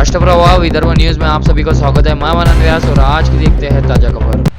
राष्ट्र प्रवाह विदर्भ न्यूज में आप सभी का स्वागत है। मैं मनन व्यास और आज की देखते हैं ताजा खबर।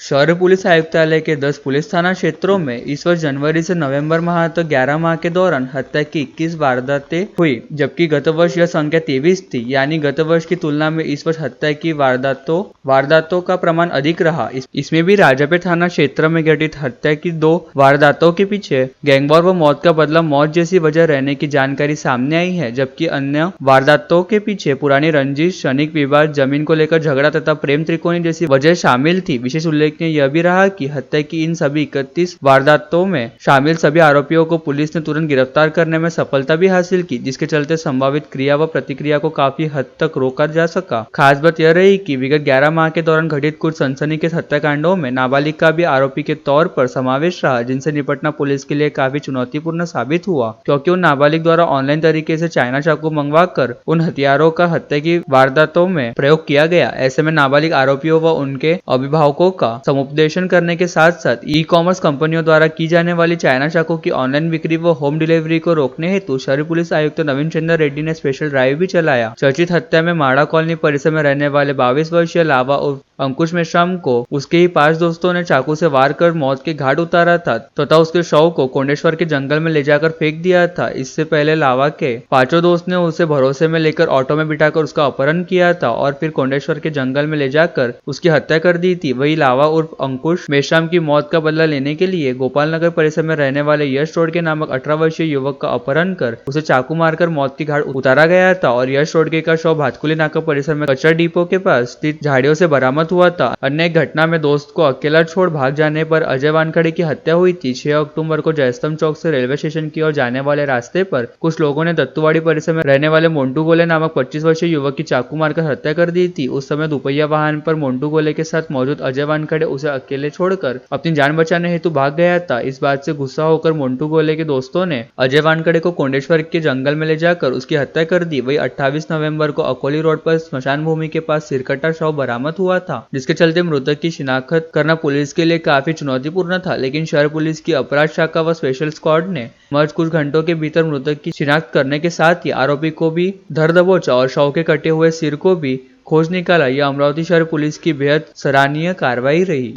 शहर पुलिस आयुक्तालय के 10 पुलिस थाना क्षेत्रों में इस वर्ष जनवरी से नवंबर माह तक 11 माह के दौरान हत्या की 21 वारदातें हुई, जबकि गत वर्ष यह संख्या 23 थी। यानी गत वर्ष की तुलना में इस वर्ष हत्या की वारदातों का प्रमाण अधिक रहा। इसमें भी राजापेट थाना क्षेत्र में घटित हत्या की 2 वारदातों के पीछे गैंगवॉर व मौत का बदला मौत जैसी वजह रहने की जानकारी सामने आई है, जबकि अन्य वारदातों के पीछे पुरानी रंजिश, क्षणिक विवाद, जमीन को लेकर झगड़ा तथा प्रेम त्रिकोणी जैसी वजह शामिल थी। विशेष उल्लेखनीय यह भी रहा कि हत्या की इन सभी 31 वारदातों में शामिल सभी आरोपियों को पुलिस ने तुरंत गिरफ्तार करने में सफलता भी हासिल की, जिसके चलते संभावित क्रिया व प्रतिक्रिया को काफी हद तक रोका जा सका। खास बात यह रही कि विगत 11 माह के दौरान घटित कुछ सनसनीखेज हत्याकांडों में नाबालिग का भी आरोपी के तौर पर समावेश रहा, जिनसे निपटना पुलिस के लिए काफी चुनौतीपूर्ण साबित हुआ, क्योंकि उन नाबालिग द्वारा ऑनलाइन तरीके से चाइना चाकू मंगवाकर उन हथियारों का हत्या की वारदातों में प्रयोग किया गया। ऐसे में नाबालिग आरोपियों व उनके अभिभावकों का समुपदेशन करने के साथ साथ ई कॉमर्स कंपनियों द्वारा की जाने वाली चाइना चाकू की ऑनलाइन बिक्री व होम डिलीवरी को रोकने हेतु शहरी पुलिस आयुक्त नवीन चंद्र रेड्डी ने स्पेशल ड्राइव भी चलाया। चर्चित हत्या में माड़ा कॉलोनी परिसर में रहने वाले 22 वर्षीय लावा उर्फ अंकुश मेश्राम को उसके ही 5 दोस्तों ने चाकू से वार कर मौत के घाट उतारा था तथा उसके शव को कोंडेश्वर के जंगल में ले जाकर फेंक दिया था। इससे पहले लावा के 5 दोस्त ने उसे भरोसे में लेकर ऑटो में बिठाकर उसका अपहरण किया था और फिर कोंडेश्वर के जंगल में ले जाकर उसकी हत्या कर दी थी। वही लावा उर्फ अंकुश मेश्राम की मौत का बदला लेने के लिए गोपाल नगर परिसर में रहने वाले यश रोडके नामक 18 वर्षीय युवक का अपहरण कर उसे चाकू मारकर मौत की घाट उतारा गया था और यश रोडके का शव भातकुली नाका परिसर में कचरा डिपो के पास स्थित झाड़ियों से बरामद हुआ था। अन्य एक घटना में दोस्त को अकेला छोड़ भाग जाने पर अजय वानखड़े की हत्या हुई थी। 6 अक्टूबर को जयस्तंभ चौक से रेलवे स्टेशन की ओर जाने वाले रास्ते पर कुछ लोगों ने दत्तुवाड़ी परिसर में रहने वाले मोन्टू गोले नामक 25 वर्षीय युवक की चाकू मारकर हत्या कर दी थी। उस समय दुपहिया वाहन पर मोन्टू गोले के साथ मौजूद अजय वानखड़े उसे अकेले छोड़कर अपनी जान बचाने हेतु भाग गया था। इस बात से गुस्सा होकर मोन्टू गोले के दोस्तों ने अजय वानखड़े को कोंडेश्वर के जंगल में ले जाकर उसकी हत्या कर दी। वही 28 नवंबर को अकोली रोड पर स्मशान भूमि के पास सिरकटा शव बरामद हुआ था, जिसके चलते मृतक की शिनाख्त करना पुलिस के लिए काफी चुनौतीपूर्ण था। लेकिन शहर पुलिस की अपराध शाखा व स्पेशल स्क्वाड ने महज कुछ घंटों के भीतर मृतक की शिनाख्त करने के साथ ही आरोपी को भी धर दबोचा और शव के कटे हुए सिर को भी खोज निकाला। यह अमरावती शहर पुलिस की बेहद सराहनीय कार्रवाई रही।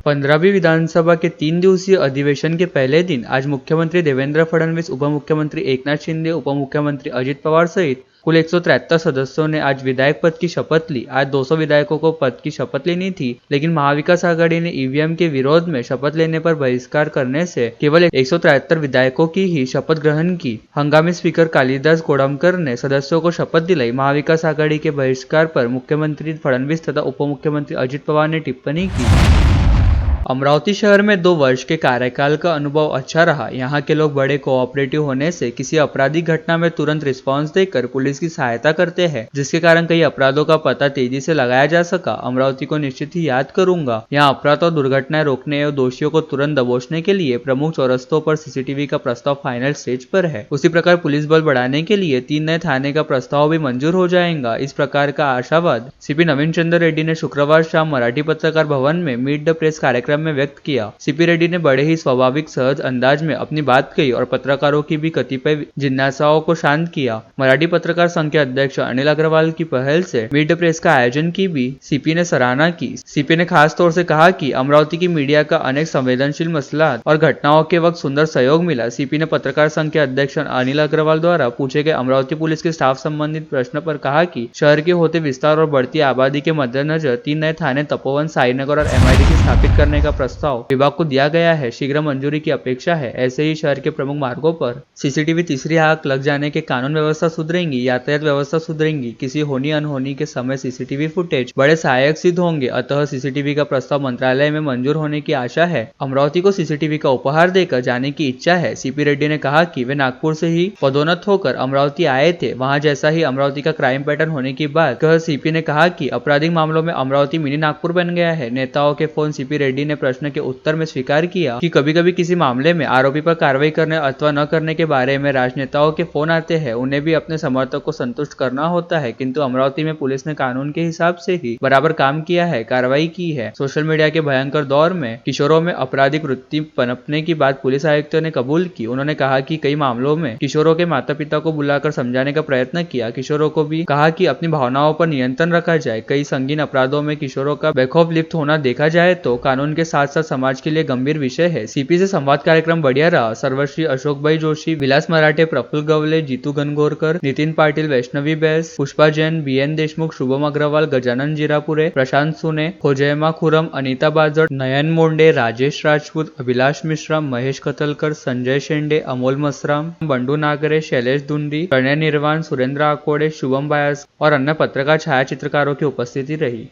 15वीं विधानसभा के 3 दिवसीय अधिवेशन के पहले दिन आज मुख्यमंत्री देवेंद्र फडणवीस, उप मुख्यमंत्री एकनाथ शिंदे, उप मुख्यमंत्री अजित पवार सहित कुल 173 सदस्यों ने आज विधायक पद की शपथ ली। आज 200 विधायकों को पद की शपथ लेनी थी, लेकिन महाविकास आघाड़ी ने ईवीएम के विरोध में शपथ लेने पर बहिष्कार करने से केवल 173 विधायकों की ही शपथ ग्रहण की। हंगामी स्पीकर कालिदास कोडमकर ने सदस्यों को शपथ दिलाई। महाविकास आघाड़ी के बहिष्कार पर मुख्यमंत्री फडणवीस तथा उप मुख्यमंत्री अजित पवार ने टिप्पणी की। अमरावती शहर में 2 वर्ष के कार्यकाल का अनुभव अच्छा रहा। यहाँ के लोग बड़े कोऑपरेटिव होने से किसी आपराधिक घटना में तुरंत रिस्पांस देकर पुलिस की सहायता करते हैं, जिसके कारण कई अपराधों का पता तेजी से लगाया जा सका। अमरावती को निश्चित ही याद करूंगा। यहाँ अपराध और दुर्घटनाएं रोकने एवं दोषियों को तुरंत दबोचने के लिए प्रमुख चौरस्तों पर सीसीटीवी का प्रस्ताव फाइनल स्टेज पर है। उसी प्रकार पुलिस बल बढ़ाने के लिए 3 नए थाने का प्रस्ताव भी मंजूर हो जाएगा। इस प्रकार का आशावाद सीपी नवीन चंद्र रेड्डी ने शुक्रवार शाम मराठी पत्रकार भवन में मीट द प्रेस कार्यक्रम में व्यक्त किया। सीपी रेड्डी ने बड़े ही स्वाभाविक सहज अंदाज में अपनी बात कही और पत्रकारों की भी कतिपय जिज्ञासाओं को शांत किया। मराठी पत्रकार संघ के अध्यक्ष अनिल अग्रवाल की पहल से मीट द प्रेस का आयोजन की भी सीपी ने सराहना की। सीपी ने खास तौर से कहा कि अमरावती की मीडिया का अनेक संवेदनशील मसला और घटनाओं के वक्त सुंदर सहयोग मिला। सीपी ने पत्रकार संघ के अध्यक्ष अनिल अग्रवाल द्वारा पूछे गए अमरावती पुलिस के स्टाफ संबंधित प्रश्न पर कहा कि शहर के होते विस्तार और बढ़ती आबादी के मद्देनजर 3 नए थाने तपोवन, साईनगर और MIDC स्थापित करने का प्रस्ताव विभाग को दिया गया है। शीघ्र मंजूरी की अपेक्षा है। ऐसे ही शहर के प्रमुख मार्गों पर सीसीटीवी तीसरी आंख लग जाने के कानून व्यवस्था सुधरेंगी, यातायात व्यवस्था सुधरेंगी। किसी होनी अनहोनी के समय सीसीटीवी फुटेज बड़े सहायक सिद्ध होंगे। अतः सीसीटीवी का प्रस्ताव मंत्रालय में मंजूर होने की आशा है। अमरावती को सीसीटीवी का उपहार देकर जाने की इच्छा है। सीपी रेड्डी ने कहा कि वे नागपुर से ही पदोन्नत होकर अमरावती आए थे। वहां जैसा ही अमरावती का क्राइम पैटर्न होने की बात कह सीपी ने कहा कि आपराधिक मामलों में अमरावती मिनी नागपुर बन गया है। नेताओं के फोन सीपी रेड्डी ने ने प्रश्न के उत्तर में स्वीकार किया कि कभी-कभी किसी मामले में आरोपी पर कार्रवाई करने अथवा न करने के बारे में राजनेताओं के फोन आते हैं, उन्हें भी अपने समर्थक को संतुष्ट करना होता है, किंतु अमरावती में पुलिस ने कानून के हिसाब से ही बराबर काम किया है, कार्रवाई की है। सोशल मीडिया के भयंकर दौर में किशोरों में आपराधिक वृत्ति पनपने की बात पुलिस आयुक्त ने कबूल की। उन्होंने कहा कि कई मामलों में किशोरों के माता पिता को बुलाकर समझाने का प्रयत्न किया। किशोरों को भी कहा कि अपनी भावनाओं पर नियंत्रण रखा जाए। कई संगीन अपराधों में किशोरों का बेखौफ लिप्त होना देखा जाए तो कानून के साथ साथ समाज के लिए गंभीर विषय है। सीपी से संवाद कार्यक्रम बढ़िया रहा। सर्वश्री अशोक भाई जोशी, विलास मराठे, प्रफुल्ल गवले, जीतू गणगोरकर, नितिन पाटिल, वैष्णवी बैस, पुष्पा जैन, बीएन देशमुख, शुभम अग्रवाल, गजानन जीरापुरे, प्रशांत सुने, खोजयमा खुरम, अनिता बाजट, नयन मोंडे, राजेश राजपूत, अभिलाष मिश्रा, महेश कतलकर, संजय शेंडे, अमोल मसराम, बंडू नागरे, शैलेश दुंडी, प्रणय निर्वाण, सुरेंद्र आकोड़े, शुभम बायस और अन्य पत्रकार छायाचित्रकारों की उपस्थिति रही।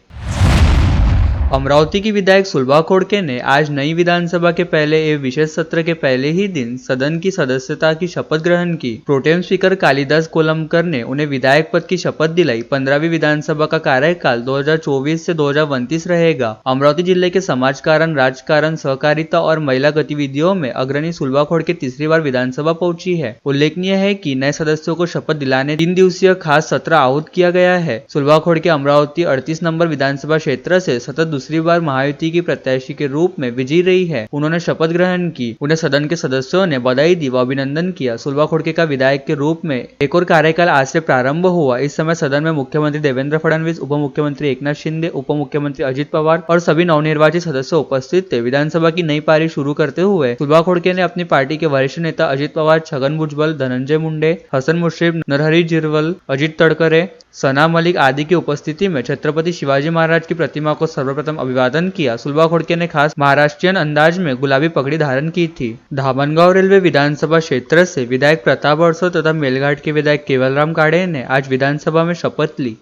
अमरावती की विधायक सुलभा खोड़के ने आज नई विधानसभा के पहले एवं विशेष सत्र के पहले ही दिन सदन की सदस्यता की शपथ ग्रहण की। प्रोटेम स्पीकर कालिदास कोलंबकर ने उन्हें विधायक पद की शपथ दिलाई। 15वीं विधानसभा का कार्यकाल 2024 से 2029 रहेगा। अमरावती जिले के समाजकारण, राजकारण, सहकारिता और महिला गतिविधियों में अग्रणी सुलभा खोड़के तीसरी बार विधानसभा पहुंची है। उल्लेखनीय है कि नए सदस्यों को शपथ दिलाने 3 दिवसीय खास सत्र आहूत किया गया है। सुलभा खोड़के अमरावती 38 नंबर विधानसभा क्षेत्र से सतत दूसरी बार महायुति की प्रत्याशी के रूप में विजयी रही है। उन्होंने शपथ ग्रहण की। उन्हें सदन के सदस्यों ने बधाई दी व अभिनंदन किया। सुलभा खोड़के का विधायक के रूप में एक और कार्यकाल आज से प्रारंभ हुआ। इस समय सदन में मुख्यमंत्री देवेंद्र फडणवीस, उप मुख्यमंत्री एकनाथ शिंदे, उप मुख्यमंत्री अजित पवार और सभी नवनिर्वाचित सदस्य उपस्थित थे। विधानसभा की नई पारी शुरू करते हुए सुलभा खोड़के ने अपनी पार्टी के वरिष्ठ नेता अजित पवार, छगन भुजबल, धनंजय मुंडे, हसन मुश्रीफ, नरहरी जिरवल, अजित तड़करे, सना मलिक आदि की उपस्थिति में छत्रपति शिवाजी महाराज की प्रतिमा को सर्वप्रथम अभिवादन किया। सुलभा खोड़के ने खास महाराष्ट्रीयन अंदाज में गुलाबी पगड़ी धारण की थी। धामनगांव रेलवे विधानसभा क्षेत्र से विधायक प्रताप अड़सो तथा मेलघाट के विधायक केवलराम काड़े ने आज विधानसभा में शपथ ली।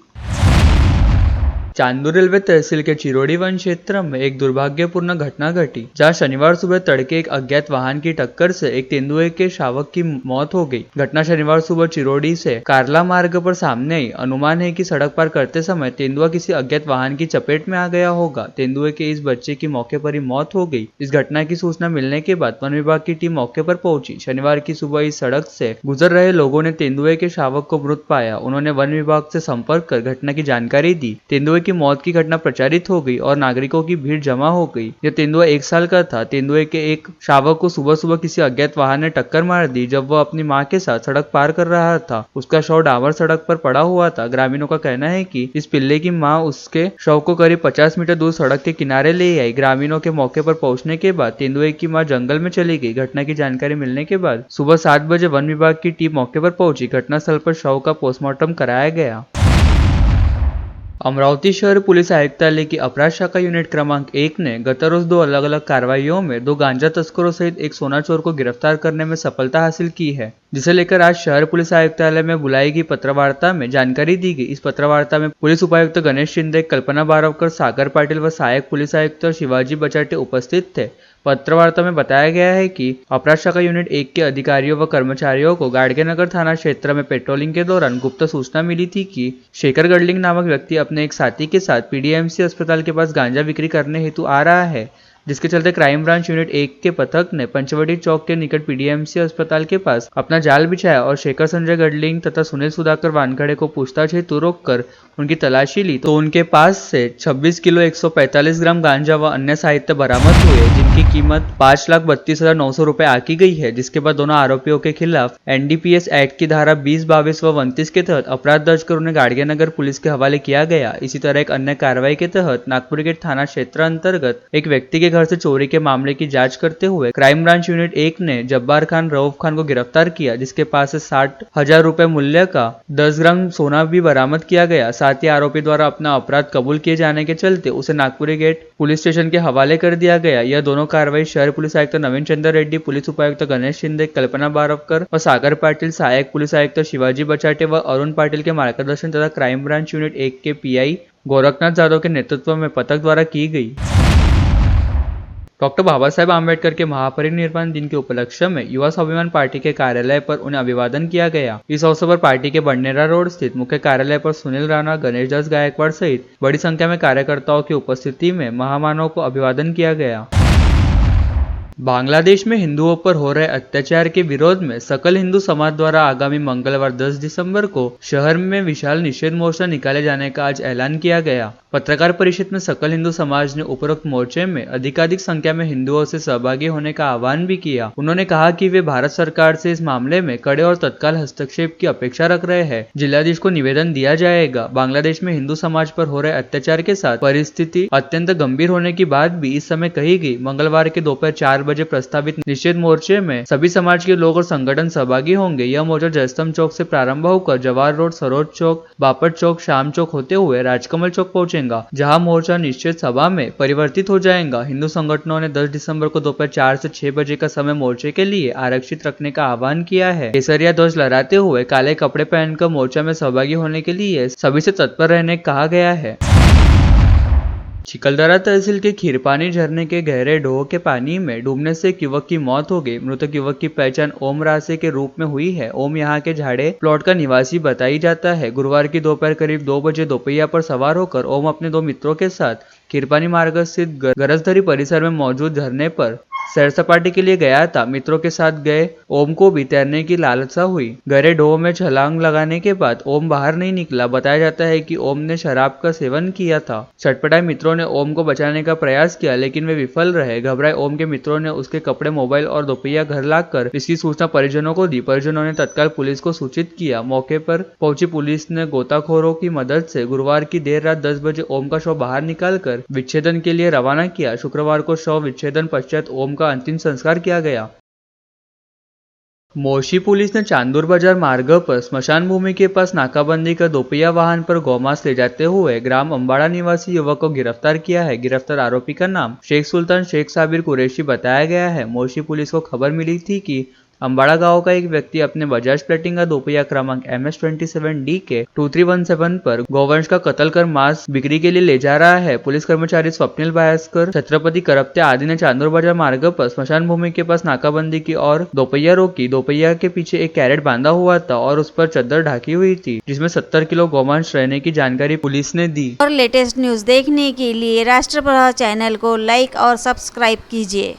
चांदूर रेलवे तहसील के चिरोड़ी वन क्षेत्र में एक दुर्भाग्यपूर्ण घटना घटी, जहां शनिवार सुबह तड़के एक अज्ञात वाहन की टक्कर से एक तेंदुए के शावक की मौत हो गई। घटना शनिवार सुबह चिरोड़ी से कारला मार्ग पर सामने आई। अनुमान है कि सड़क पार करते समय तेंदुआ किसी अज्ञात वाहन की चपेट में आ गया होगा। तेंदुए के इस बच्चे की मौके पर ही मौत हो गई। इस घटना की सूचना मिलने के बाद वन विभाग की टीम मौके पर पहुंची। शनिवार की सुबह इस सड़क से गुजर रहे लोगों ने तेंदुए के शावक को मृत पाया। उन्होंने वन विभाग से संपर्क कर घटना की जानकारी दी। तेंदुए की मौत की घटना प्रचारित हो गई और नागरिकों की भीड़ जमा हो गई। यह तेंदुआ 1 साल का था। तेंदुए के एक शावक को सुबह सुबह किसी अज्ञात वाहन ने टक्कर मार दी जब वह अपनी मां के साथ सड़क पार कर रहा था। उसका शव डामर सड़क पर पड़ा हुआ था। ग्रामीणों का कहना है कि इस पिल्ले की मां उसके शव को करीब 50 मीटर दूर सड़क के किनारे ले आई। ग्रामीणों के मौके पर पहुंचने के बाद तेंदुए की मां जंगल में चली गई। घटना की जानकारी मिलने के बाद सुबह 7 बजे वन विभाग की टीम मौके पर पहुंची। घटनास्थल पर शव का पोस्टमार्टम कराया गया। अमरावती शहर पुलिस आयुक्तालय की अपराध शाखा यूनिट क्रमांक 1 ने गत रोज 2 अलग अलग कार्रवाइयों में 2 गांजा तस्करों सहित एक सोना चोर को गिरफ्तार करने में सफलता हासिल की है, जिसे लेकर आज शहर पुलिस आयुक्तालय में बुलाई गई पत्रवार्ता में जानकारी दी गई। इस पत्रवार्ता में पुलिस उपायुक्त गणेश शिंदे, कल्पना बारवकर, सागर पाटिल व सहायक पुलिस आयुक्त शिवाजी बचाटे उपस्थित थे। पत्रवार्ता में बताया गया है कि अपराध शाखा यूनिट 1 के अधिकारियों व कर्मचारियों को गाड़गेनगर थाना क्षेत्र में पेट्रोलिंग के दौरान गुप्त सूचना मिली थी कि शेखर गडलिंग नामक व्यक्ति अपने एक साथी के साथ पीडीएमसी अस्पताल के पास गांजा बिक्री करने हेतु आ रहा है, जिसके चलते क्राइम ब्रांच यूनिट 1 के पथक ने पंचवटी चौक के निकट पीडीएमसी अस्पताल के पास अपना जाल बिछाया और शेखर संजय गडलिंग तथा सुनील सुधाकर वानखड़े को पूछताछ हेतु रोककर उनकी तलाशी ली तो उनके पास से 26 किलो 145 ग्राम गांजा व अन्य साहित्य बरामद हुए, जिनकी कीमत 5,32,900 रुपए आकी गई है। जिसके बाद दोनों आरोपियों के खिलाफ एनडीपीएस एक्ट की धारा 20, 22 व 29 के तहत अपराध दर्ज कर उन्हें गाड़गेनगर पुलिस के हवाले किया गया। इसी तरह एक अन्य कार्रवाई के तहत नागपुर गेट थाना क्षेत्र अंतर्गत एक व्यक्ति के घर से चोरी के मामले की जांच करते हुए क्राइम ब्रांच यूनिट 1 ने जब्बार खान रऊफ खान को गिरफ्तार किया, जिसके पास से 60,000 रुपए मूल्य का 10 ग्राम सोना भी बरामद किया गया। साथ ही आरोपी द्वारा अपना अपराध कबूल किए जाने के चलते उसे नागपुर गेट पुलिस स्टेशन के हवाले कर दिया गया। यह दोनों कार्रवाई शहर पुलिस आयुक्त नवीन चंद्र रेड्डी, पुलिस उपायुक्त गणेश शिंदे, कल्पना बारवकर और सागर पाटिल, सहायक पुलिस आयुक्त शिवाजी बचाटे व अरुण पाटिल के मार्गदर्शन तथा क्राइम ब्रांच यूनिट 1 के पीआई गोरखनाथ जाधव के नेतृत्व में पथक द्वारा की गई। डॉक्टर बाबा साहेब आम्बेडकर के महापरिनिर्वाण दिन के उपलक्ष्य में युवा स्वाभिमान पार्टी के कार्यालय पर उन्हें अभिवादन किया गया। इस अवसर पर पार्टी के बंडेरा रोड स्थित मुख्य कार्यालय पर सुनील राणा, गणेश दास गायकवाड़ सहित बड़ी संख्या में कार्यकर्ताओं की उपस्थिति में महामानव को अभिवादन किया गया। बांग्लादेश में हिंदुओं पर हो रहे अत्याचार के विरोध में सकल हिंदू समाज द्वारा आगामी मंगलवार 10 दिसंबर को शहर में विशाल निषेध मोर्चा निकाले जाने का आज ऐलान किया गया। पत्रकार परिषद में सकल हिंदू समाज ने उपरोक्त मोर्चे में अधिकाधिक संख्या में हिंदुओं से सहभागी होने का आह्वान भी किया। उन्होंने कहा कि वे भारत सरकार से इस मामले में कड़े और तत्काल हस्तक्षेप की अपेक्षा रख रहे हैं। जिलाधीश को निवेदन दिया जाएगा। बांग्लादेश में हिंदू समाज पर हो रहे अत्याचार के साथ परिस्थिति अत्यंत गंभीर होने की बात भी इस समय कही गई। मंगलवार के दोपहर 4 बजे प्रस्तावित निषेध मोर्चे में सभी समाज के लोग और संगठन सहभागी होंगे। यह मोर्चा जयस्तंभ चौक से प्रारंभ होकर जवाहर रोड, सरोज चौक, बापट चौक, शाम चौक होते हुए राजकमल चौक पहुंचेगा, जहां मोर्चा निश्चित सभा में परिवर्तित हो जाएगा। हिंदू संगठनों ने 10 दिसंबर को दोपहर 4 से 6 बजे का समय मोर्चे के लिए आरक्षित रखने का आह्वान किया है। केसरिया ध्वज लहराते हुए काले कपड़े पहनकर मोर्चा में सहभागी होने के लिए सभी से तत्पर रहने कहा गया है। चिकलदरा तहसील के खीरपानी झरने के गहरे ढोह के पानी में डूबने से एक युवक की मौत हो गई। मृतक युवक की पहचान ओम रासे के रूप में हुई है। ओम यहां के झाड़े प्लॉट का निवासी बताई जाता है। गुरुवार की दोपहर करीब 2 बजे दोपहिया पर सवार होकर ओम अपने 2 मित्रों के साथ खीरपानी मार्ग स्थित गरजधरी परिसर में मौजूद झरने पर सैर सपाटी के लिए गया था। मित्रों के साथ गए ओम को भी तैरने की लालसा हुई। गहरे ढोह में छलांग लगाने के बाद ओम बाहर नहीं निकला। बताया जाता है कि ओम ने शराब का सेवन किया था। छटपटाए मित्रों ने ओम को बचाने का प्रयास किया, लेकिन वे विफल रहे। घबराए ओम के मित्रों ने उसके कपड़े, मोबाइल और दोपहिया घर लाकर इसकी सूचना परिजनों को दी। परिजनों ने तत्काल पुलिस को सूचित किया। मौके पर पहुंची पुलिस ने गोताखोरों की मदद से गुरुवार की देर रात 10 बजे ओम का शव बाहर निकालकर विच्छेदन के लिए रवाना किया। शुक्रवार को शव विच्छेदन पश्चात ओम का अंतिम संस्कार किया गया। मोशी पुलिस ने चांदूर बाजार मार्ग पर स्मशान भूमि के पास नाकाबंदी कर दोपहिया वाहन पर गौमांस ले जाते हुए ग्राम अंबाड़ा निवासी युवक को गिरफ्तार किया है। गिरफ्तार आरोपी का नाम शेख सुल्तान शेख साबिर कुरैशी बताया गया है। मोशी पुलिस को खबर मिली थी कि अंबाड़ा गांव का एक व्यक्ति अपने बजाज प्लेटिंग दोपहिया क्रमांक MS27D के 2317 पर गौवंश का कत्ल कर मांस बिक्री के लिए ले जा रहा है। पुलिस कर्मचारी स्वप्निल भास्कर, छत्रपति करप्ते आदि ने चांदूर बाजार मार्ग पर स्मशान भूमि के पास नाकाबंदी की और दोपहिया रोकी। दोपहिया के पीछे एक कैरेट बांधा हुआ था और उस पर चद्दर ढकी हुई थी, जिसमें 70 किलो गौमांस रहने की जानकारी पुलिस ने दी। और लेटेस्ट न्यूज देखने के लिए राष्ट्रप्रभा चैनल को लाइक और सब्सक्राइब कीजिए।